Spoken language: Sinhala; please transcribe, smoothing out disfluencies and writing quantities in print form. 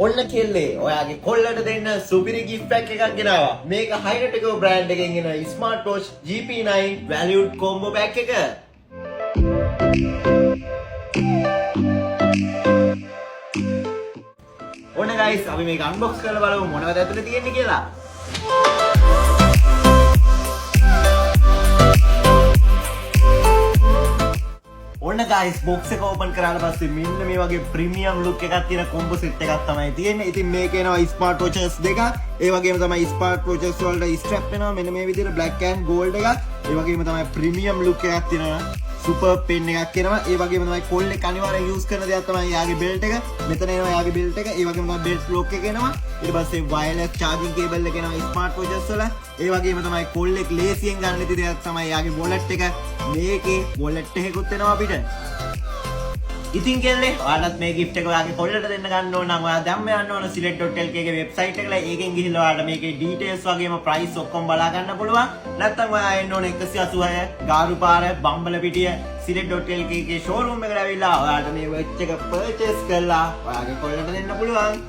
ඔන්න කෙල්ලේ ඔයාගේ කොල්ලට දෙන්න සුපිරි gift pack එකක් ගෙනාවා. මේක Hino Teko brand එකෙන් එන smartwatch GP-9 valued combo pack එක. ඔන්න guys අපි මේක unbox කරලා බලමු මොනවද ඇතුලේ තියෙන්නේ කියලා. ඔන්න guys box එක open කරාට පස්සේ මෙන්න මේ වගේ premium look එකක් තියෙන combo set එකක් තමයි තියෙන්නේ. ඉතින් මේක එනවා smartwatches දෙකක්. ඒ වගේම තමයි smartwatches වලට strap වෙනවා මෙන්න මේ විදිහට black and gold එකක්. ඒ වගේම තමයි premium look එකක් තියෙනවා. super pen එකක් එනවා. ඒ වගේම තමයි කොල්ලෙක් අනිවාර්යෙන් use කරන දෙයක් තමයි යාගේ belt එක. මෙතන එනවා යාගේ belt එක. ඒ වගේම තමයි belt lock එක එනවා. ඊට පස්සේ wireless charging cable එක එනවා smartwatches වල. ඒ වගේම තමයි කොල්ලෙක් ලේසියෙන් ගන්න ඉති දෙයක් තමයි යාගේ wallet එක. මේකේ wallet එකකුත් එනවා අපිට. ඉතින් කෙල්ලේ ඔයාලත් මේ gift එක ඔයාගේ කොල්ලට දෙන්න ගන්න ඕන නම් ඔයා දැම්ම යන්න ඕන Select.lk ගේ website එකට. ඒකෙන් ගිහිල්ලා ඔයාලට මේකේ details වගේම price ඔක්කොම බලා ගන්න පුළුවන්. නැත්නම් ඔයා එන්න ඕන 186 ගාරු පාර බම්බලපිටිය Select.lk ගේ showroom එකට ඇවිල්ලා ඔයාලට මේ watch එක purchase කරලා ඔයාගේ කොල්ලට දෙන්න පුළුවන්.